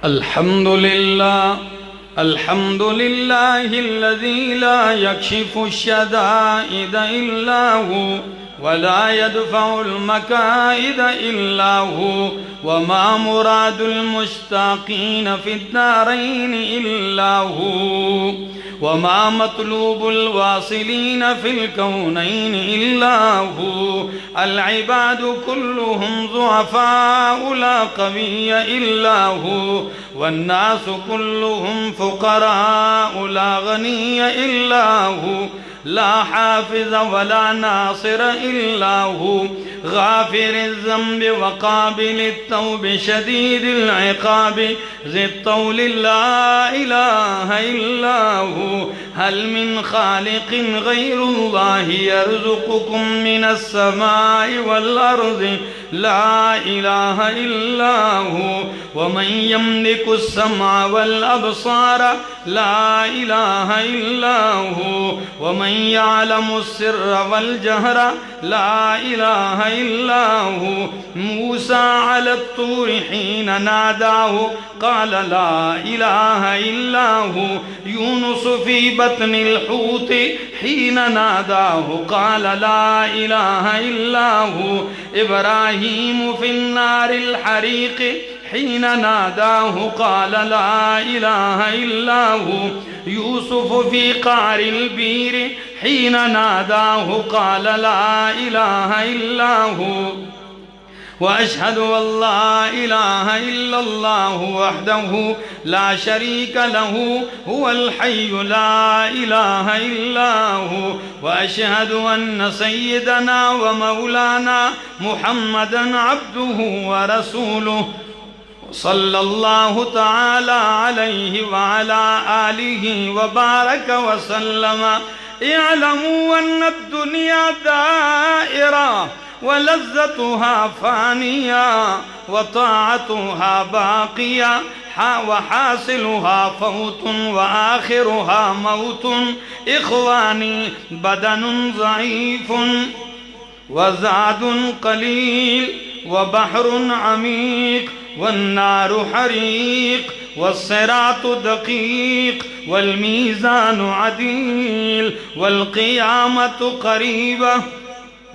الحمد لله الذي لا يكشف الشدائد إلا هو ولا يدفع المكائد إلا هو، وما مراد المشتاقين في الدارين إلا هو، وما مطلوب الواصلين في الكونين إلا هو. العباد كلهم ضعفاء لا قوي إلا هو، والناس كلهم فقراء لا غني إلا هو، لا حافظ ولا ناصر إلا هو. غافر الذنب وقابل التوب شديد العقاب ذي الطول لا إله إلا هو. هل من خالق غير الله يرزقكم من السماء والأرض؟ لا إله إلا هو. ومن يملك السمع والأبصار؟ لا إله إلا هو. ومن يعلم السر والجهر؟ لا إله إلا هو. موسى على الطور حين ناداه قال لا إله إلا هو. يونس في بطن الحوت حين ناداه قال لا إله إلا هو. إبراهيم في النار الحريق حين ناداه قال لا إله إلا هو. يوسف في قعر البير حين ناداه قال لا إله إلا هو. وأشهد أن لا إله إلا الله وحده لا شريك له هو الحي لا إله إلا هو. وأشهد أن سيدنا ومولانا محمدا عبده ورسوله صلى الله تعالى عليه وعلى آله وبارك وسلم. اعلموا أن الدنيا دائرة ولذتها فانية وطاعتها باقية، وحاصلها فوت وآخرها موت. إخواني، بدن ضعيف وزاد قليل وبحر عميق والنار حريق والصراط دقيق والميزان عديل والقيامة قريبة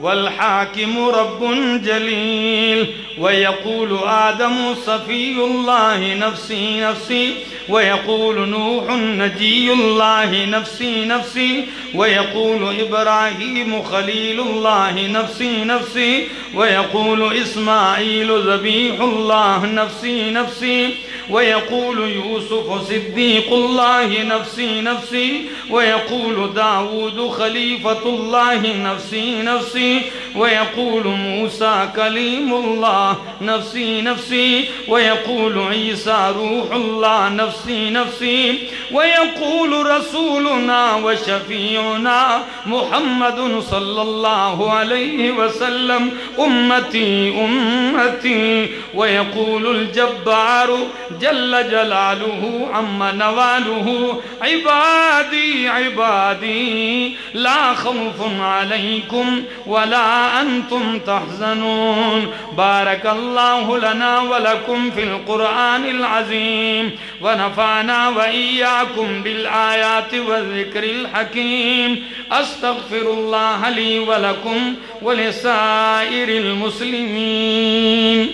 والحاكم رب جليل. ويقول آدم صفي الله نفسي نفسي، ويقول نوح نجي الله نفسي نفسي، ويقول إبراهيم خليل الله نفسي نفسي، ويقول إسماعيل ذبيح الله نفسي نفسي، ويقول يوسف صديق الله نفسي نفسي، ويقول داود خليفة الله نفسي نفسي، ويقول موسى كليم الله نفسي نفسي، ويقول عيسى روح الله نفسي نفسي، ويقول رسولنا وشفيعنا محمد صلى الله عليه وسلم أمتي أمتي. ويقول الجبار جل جلاله عم نواله عبادي عبادي لا خوف عليكم ولا أنتم تحزنون. بارك الله لنا ولكم في القرآن العظيم، ونفعنا وإياكم بالآيات والذكر الحكيم. أستغفر الله لي ولكم ولسائر المسلمين.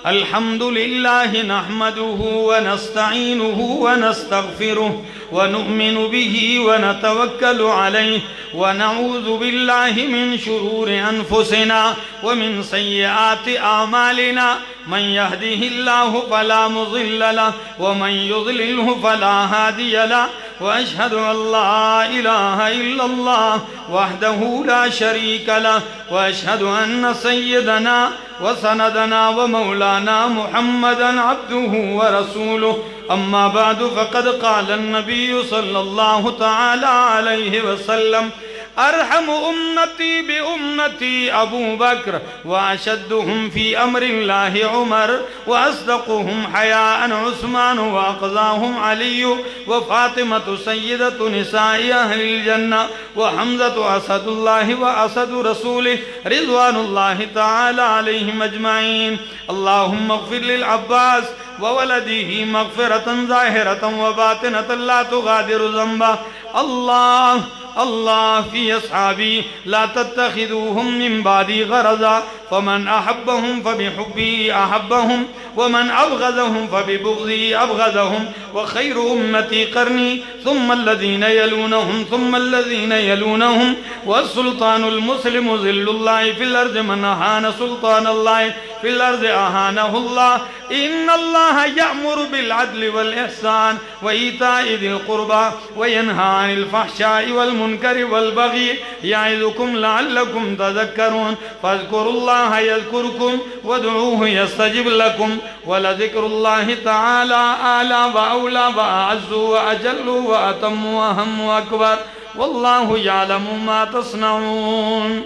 الحمد لله نحمده ونستعينه ونستغفره ونؤمن به ونتوكل عليه، ونعوذ بالله من شرور أنفسنا ومن سيئات أعمالنا. من يهده الله فلا مضل له ومن يضلله فلا هادي له. وأشهد أن لا إله إلا الله وحده لا شريك له، وأشهد أن سيدنا وسندنا ومولانا محمدا عبده ورسوله. أما بعد، فقد قال النبي صلى الله تعالى عليه وسلم: أرحم أمتي بأمتي أبو بكر، وأشدهم في أمر الله عمر، وأصدقهم حياء عثمان، وأقضاهم علي، وفاطمة سيدة نساء أهل الجنة، وحمزة أسد الله وأسد رسوله رضوان الله تعالى عليهم أجمعين. اللهم اغفر للعباس وولده مغفرة ظاهرة وباطنة لا تغادر ذنبا. الله في أصحابي لا تتخذوهم من بعدي غرضا، فمن أحبهم فبحبي أحبهم، ومن أبغضهم فببغضي أبغضهم، وخير أمتي قرني ثم الذين يلونهم ثم الذين يلونهم، والسلطان المسلم ظل الله في الأرض، من أهان سلطان الله في الأرض أهانه الله. إن الله يأمر بالعدل والإحسان وإيتاء ذي القربى وينهى عن الفحشاء والمنكر والبغي يعظكم لعلكم تذكرون. فاذكروا الله يذكركم وادعوه يستجب لكم، ولذكر الله تعالى أعلى وأولى وأعز وأجل وأتم وأهم وأكبر، والله يعلم ما تصنعون.